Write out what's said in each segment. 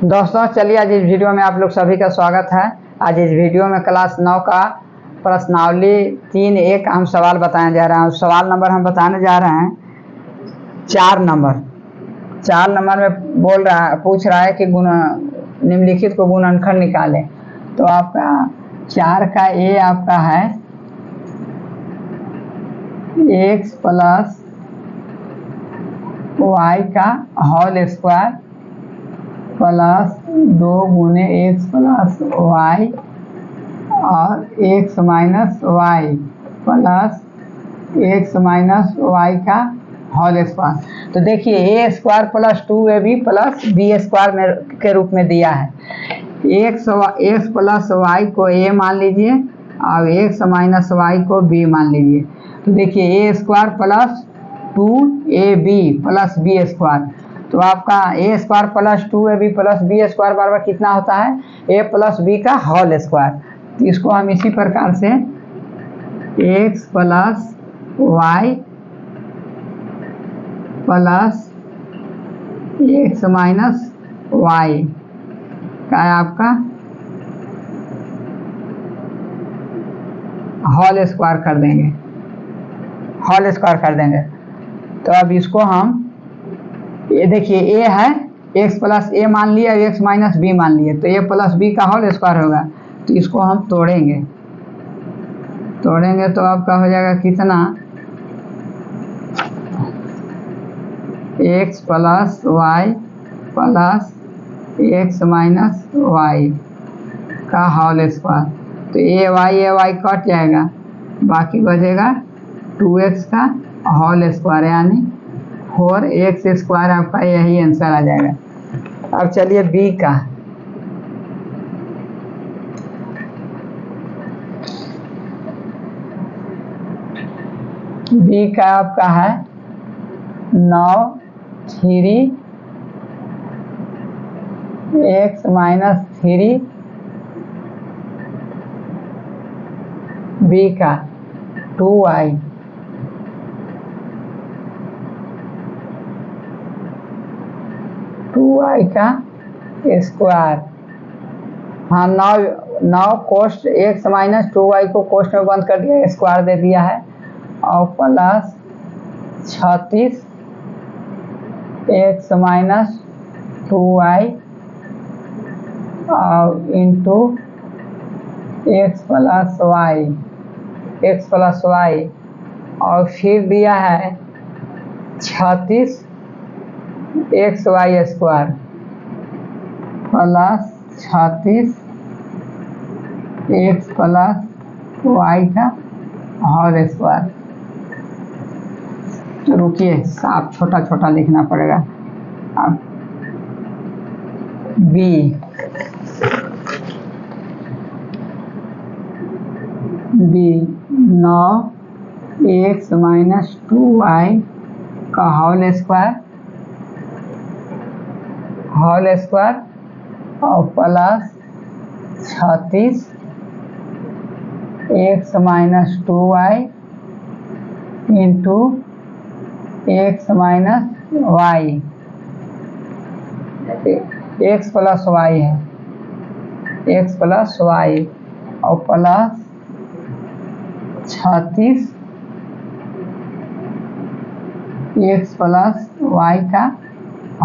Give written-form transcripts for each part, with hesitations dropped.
दोस्तों चलिए आज इस वीडियो में आप लोग सभी का स्वागत है। आज इस वीडियो में क्लास 9 का प्रश्नावली 3.1 हम सवाल बताने जा रहे हैं। सवाल नंबर हम बताने जा रहे हैं 4 नंबर। 4 नंबर में पूछ रहा है कि गुण निम्नलिखित को गुणनखंड निकालें। तो आपका 4 का ए आपका है x प्लस वाई का होल स्क्वायर प्लस 2 गुने एक्स प्लस वाई और X minus Y plus x minus Y का होल स्क्वायर। तो देखिए A square plus 2ab plus B square के रूप में दिया है। एक्स प्लस वाई को ए मान लीजिए और एक्स माइनस वाई को बी मान लीजिए। तो देखिए A square plus 2ab plus B square, तो आपका A square plus 2ab plus B square बराबर कितना होता है, ए प्लस बी का होल स्क्वायर। तो इसको हम इसी प्रकार से X plus Y plus x minus Y का आपका होल स्क्वायर कर देंगे, होल स्क्वायर कर देंगे। तो अब इसको हम ये देखिए ए है एक्स प्लस ए मान लिया, एक्स माइनस बी मान लिए, तो ए प्लस बी का होल स्क्वायर होगा। तो इसको हम तोड़ेंगे तो आपका हो जाएगा कितना, x plus Y plus x minus Y का होल स्क्वायर। तो ए वाई कट जाएगा, बाकी बचेगा 2x का होल स्क्वायर यानी 4x स्क्वायर। आपका यही आंसर आ जाएगा। अब चलिए बी का, बी का आपका है 9 3 x माइनस 3 बी का 2y का स्क्वायर। हाँ 9 कोष्ट एक्स माइनस 2y को कोष्ट में बंद कर दिया, स्क्वायर दे दिया है, और प्लस 36 एक्स माइनस 2y और इंटू एक्स प्लस वाई और फिर दिया है 36 x y square plus 36 x plus Y का होल स्क्वायर। रुकिए साफ छोटा छोटा लिखना पड़ेगा। अब बी 9 एक्स माइनस 2y का होल स्क्वायर और plus 36 X minus 2y into x minus Y, X plus Y है, एक्स प्लस वाई और प्लस 36 एक्स प्लस वाई का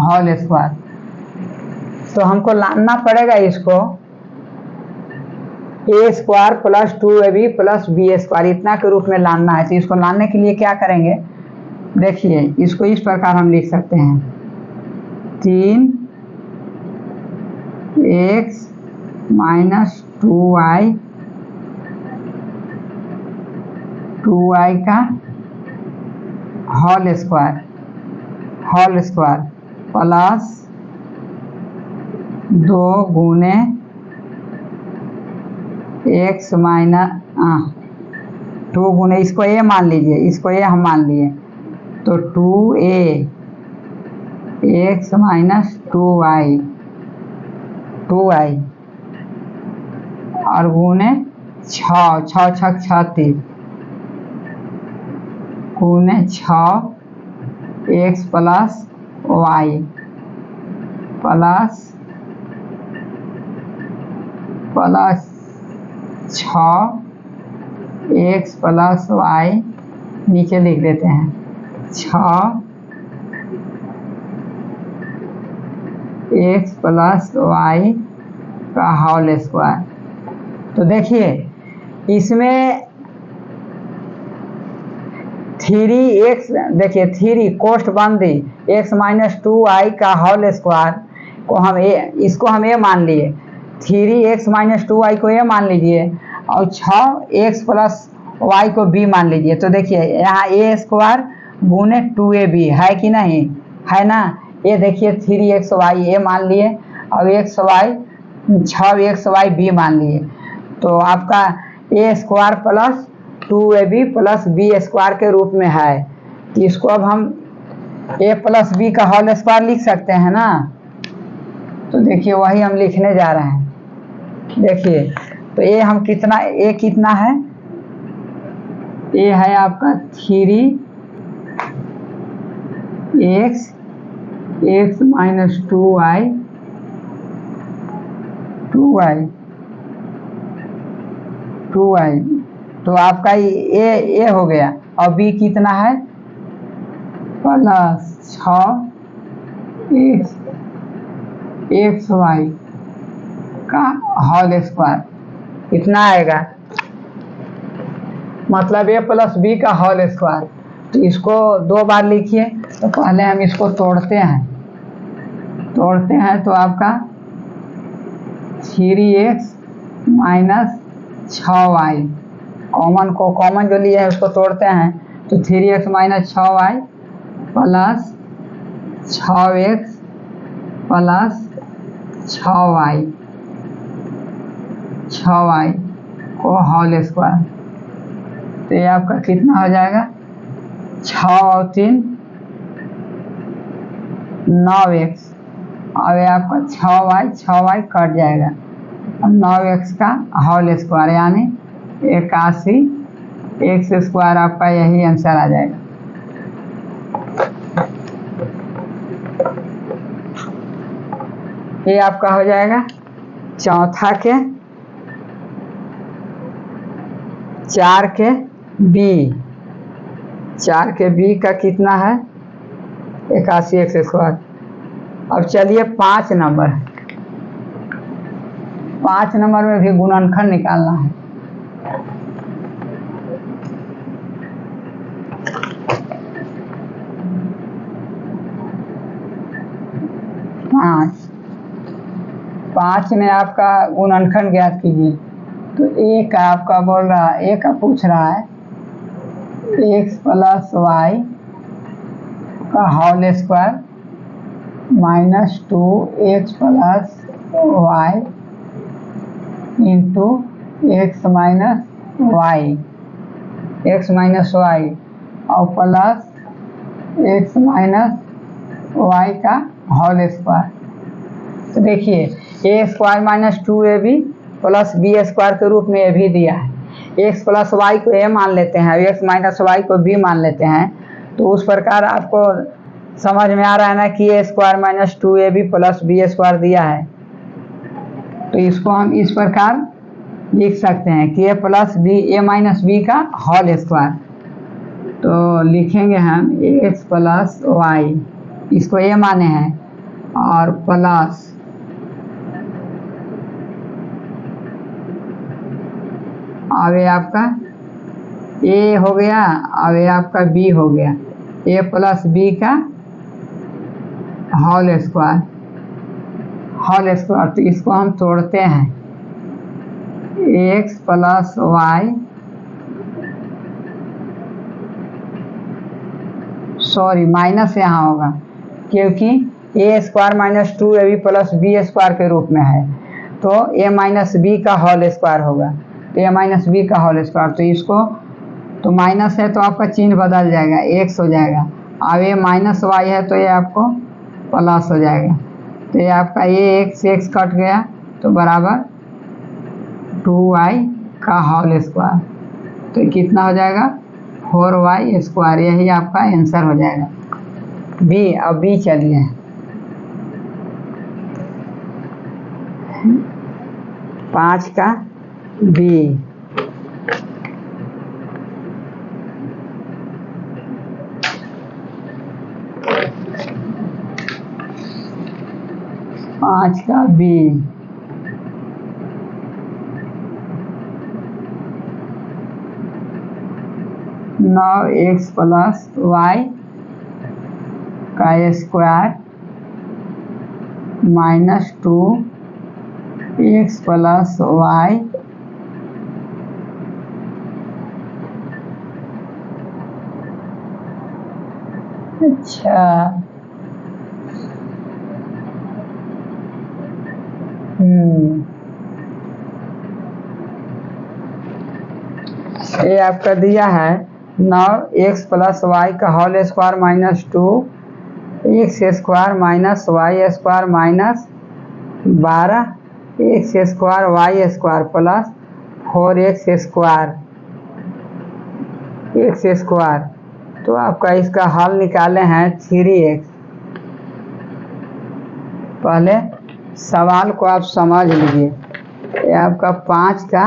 होल स्क्वायर। तो हमको लाना पड़ेगा इसको A square plus 2ab plus B square इतना के रूप में लाना है। तो इसको लाने के लिए क्या करेंगे, देखिए इसको इस प्रकार हम लिख सकते हैं 3 एक्स माइनस 2y का होल स्क्वायर प्लस 2 गुने एक्स माइनस 2 गुने, इसको ए मान लीजिए, इसको ए हम मान लिए, तो 2a एक्स माइनस 2y और गुने 6 36 गुने 6 x plus Y plus plus 6x plus y, नीचे लिख देते हैं 6x प्लस वाई का होल स्क्वायर। तो देखिए इसमें 3x, देखिए 3 कोष्ठ बंदी x माइनस 2y का होल स्क्वायर को हम इसको हम ए मान लिए, 3x माइनस 2y को ए मान लीजिए और 6x प्लस वाई को बी मान लीजिए। तो देखिए यहाँ ए स्क्वायर गुने 2ab है कि नहीं, है ना। ये देखिए 3xy ए मान लिए और xy 6xy बी मान लिए। तो आपका A square plus 2ab plus B square के रूप में है। तो इसको अब हम ए प्लस बी का होल स्क्वायर लिख सकते हैं ना। तो देखिए वही हम लिखने जा रहे हैं। देखिए तो ए हम कितना, ए कितना है, ए है आपका 3x माइनस 2y तो आपका ए हो गया और बी कितना है प्लस 6xy का होल स्क्वायर इतना आएगा, मतलब ए प्लस बी का होल स्क्वायर। तो इसको 2 बार लिखिए। तो पहले हम इसको तोड़ते हैं तो आपका 3x माइनस 6y, कॉमन जो लिए है उसको तोड़ते हैं। तो 3x minus 6y plus 6x plus 6y को होल स्क्वायर। तो ये आपका कितना हो जाएगा, 6 और 3 9x, और ये आपका 6y कट जाएगा और 9x का होल स्क्वायर यानी 81 x स्क्वायर, आपका यही आंसर आ जाएगा। ये आपका हो जाएगा चौथा के 4 के बी का कितना है 81 x स्क्वायर। अब चलिए 5 नंबर में भी गुणनखंड निकालना है। पाँच में आपका गुणनखंड ज्ञात कीजिए। तो ए का आपका बोल रहा है, ए का पूछ रहा है x प्लस वाई का whole square minus 2x plus Y into x minus Y और प्लस एक्स माइनस वाई का होल स्क्वायर। तो देखिए A square minus 2ab plus B square के रूप में ए भी दिया है। एक्स प्लस वाई को ए मान लेते हैं, एक्स माइनस वाई को बी मान लेते हैं। तो उस प्रकार आपको समझ में आ रहा है ना कि A square minus 2ab plus B square दिया है। तो इसको हम इस प्रकार लिख सकते हैं कि ए प्लस बी, ए माइनस बी का होल स्क्वायर। तो लिखेंगे हम एक्स प्लस वाई, इसको ए माने हैं, और प्लस अब ये आपका ए हो गया, अब ये आपका बी हो गया, ए प्लस बी का होल स्क्वायर। तो इसको हम तोड़ते हैं, X plus Y, sorry minus यहाँ होगा क्योंकि A square minus 2ab plus B square के रूप में है। तो ए माइनस बी का होल स्क्वायर होगा, तो ए माइनस बी का होल स्क्वायर। तो इसको तो माइनस है तो आपका चिन्ह बदल जाएगा, एक्स हो जाएगा। अब ये माइनस वाई है तो ये आपको प्लस हो जाएगा। तो ये आपका ये एक्स कट गया तो बराबर 2y का होल स्क्वायर। तो कितना हो जाएगा 4y स्क्वायर, यही आपका आंसर हो जाएगा बी। अब बी चलिए 5 का बी, 5 का बी, 9x प्लस वाई का square minus 2x plus y अच्छा ये आपका दिया है 9x प्लस वाई का whole square minus 2x square minus y square minus 12x square y square plus 4x square. तो आपका इसका हल निकाले हैं 3x। पहले सवाल को आप समझ लीजिए, ये आपका 5 का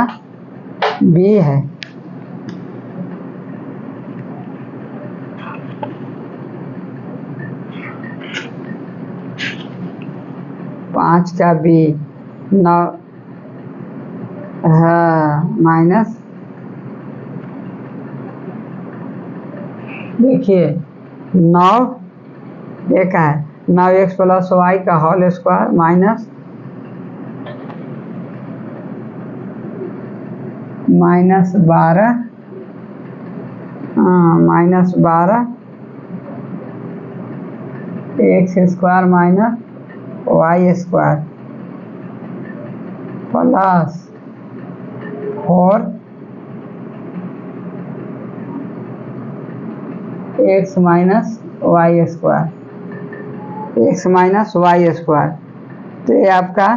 बी है, पाँच का बी 9 माइनस, देखिए 9 एक है 9x प्लस वाई का whole square minus 12 x square minus y square plus 4 x minus y square, x minus y square. तो ये आपका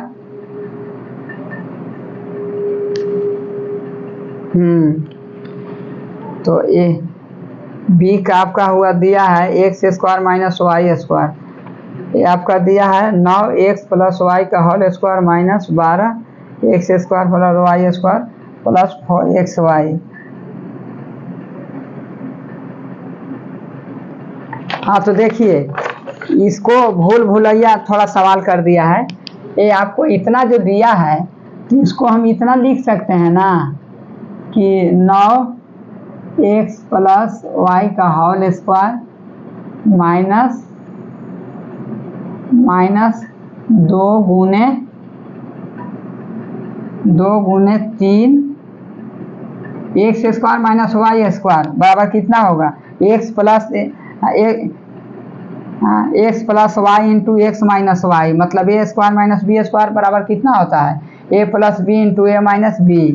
तो ये बी का आपका हुआ दिया है x square minus y square, ये आपका दिया है 9x प्लस वाई का whole square minus 12x square plus y square plus 4x y. हाँ तो देखिए इसको भूल भुलैया थोड़ा सवाल कर दिया है। ये आपको इतना जो दिया है तो इसको हम इतना लिख सकते हैं ना कि 9x प्लस वाई का होल स्क्वायर माइनस 2 गुने 3 x square minus y square बराबर कितना होगा x plus Y into x minus y, मतलब a square minus b square बराबर कितना होता है ए plus b into a minus b.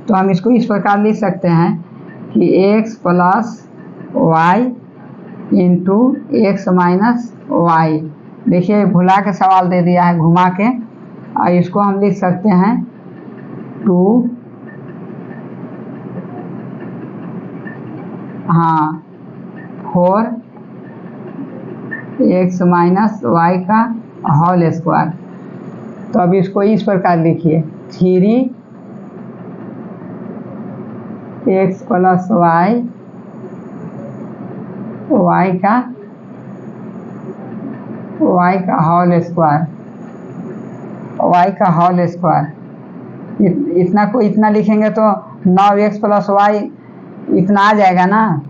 तो हम इसको इस प्रकार लिख सकते हैं कि x plus Y into x minus y. देखिए भुला के सवाल दे दिया है घुमा के, और इसको हम लिख सकते हैं 4 एक्स माइनस वाई का होल स्क्वायर। तो अब इसको इस प्रकार लिखिए 3 एक्स प्लस वाई का होल स्क्वायर, इतना को इतना लिखेंगे तो 9x प्लस वाई इतना आ जाएगा ना।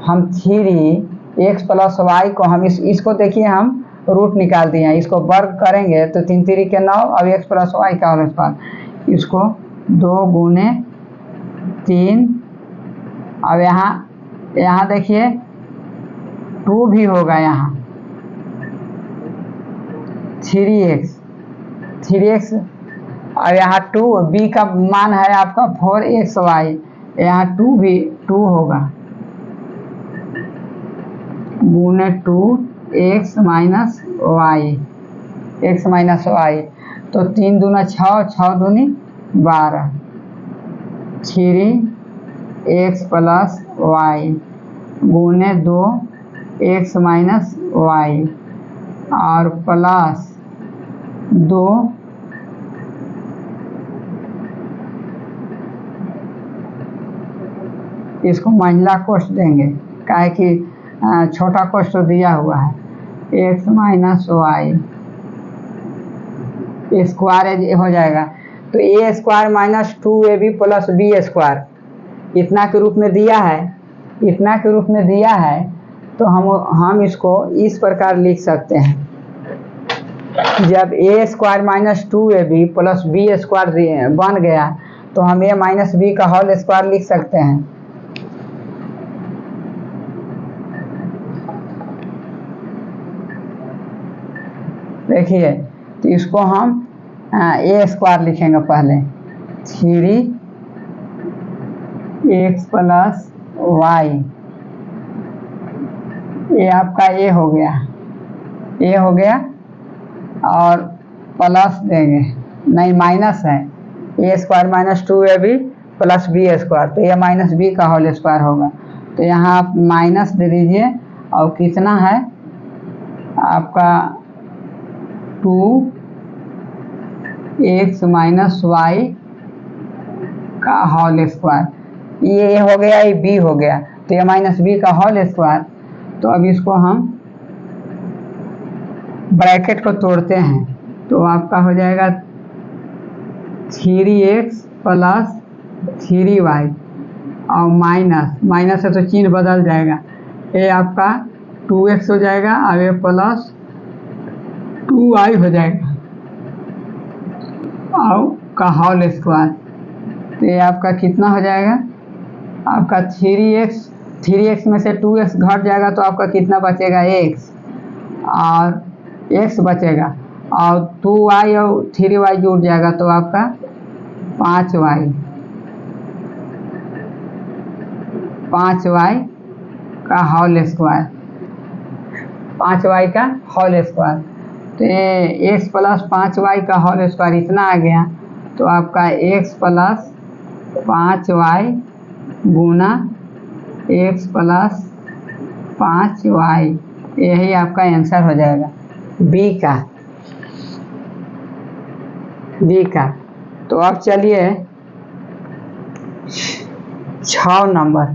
हम 3x प्लस वाई को हम इसको देखिए हम रूट निकाल दिए हैं, इसको वर्ग करेंगे तो 3 3 के 9 अब x प्लस वाई का होल स्क्वायर, इसको 2 गुने 3, अब यहाँ देखिए 2 भी होगा, यहाँ 3x और यहाँ 2, b का मान है आपका 4xy, यहाँ 2 भी 2 होगा गुने 2x माइनस वाई, तो 3 दूना 6, 6 दूनी 12, 3x प्लस वाई गुने 2x माइनस वाई और प्लस 2 इसको मंझला कोष्ठ देंगे, काहे कि छोटा कोष्ठ तो दिया हुआ है। एक्स माइनस वाई स्क्वायर हो जाएगा, तो A square minus 2ab plus B square इतना के रूप में दिया है, इतना के रूप में दिया है। तो हम इसको इस प्रकार लिख सकते हैं, जब A square minus 2ab plus B square बन गया तो हम ए माइनस बी का होल स्क्वायर लिख सकते हैं। देखिए, तो इसको हम ए स्क्वायर लिखेंगे पहले, 3x प्लस वाई, ये आपका ए हो गया, ए हो गया, और प्लस देंगे, नहीं माइनस है, A square minus 2ab plus B square, तो ए माइनस बी का होल स्क्वायर होगा। तो यहाँ आप माइनस दे दीजिए, और कितना है आपका 2x माइनस वाई का होल स्क्वायर, ये हो गया, ये बी हो गया, तो ये माइनस बी का होल स्क्वायर। तो अब इसको हम ब्रैकेट को तोड़ते हैं, तो आपका हो जाएगा 3x प्लस 3y, और माइनस है तो चिन्ह बदल जाएगा, ये आपका 2x हो जाएगा, और ये प्लस 2y हो जाएगा, और का होल स्क्वायर। तो ये आपका कितना हो जाएगा, आपका 3x में से 2x घट जाएगा, तो आपका कितना बचेगा, x, और x बचेगा, और 2y और 3y जुड़ जाएगा, तो आपका 5y का होल स्क्वायर, 5y का होल स्क्वायर। तो ये x प्लस 5y का होल स्क्वायर इतना आ गया, तो आपका x प्लस 5y गुना x प्लस 5y, यही आपका आंसर हो जाएगा बी का। तो अब चलिए 6 नंबर।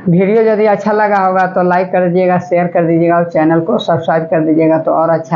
वीडियो यदि अच्छा लगा होगा तो लाइक कर दीजिएगा, शेयर कर दीजिएगा, और चैनल को सब्सक्राइब कर दीजिएगा, तो और अच्छा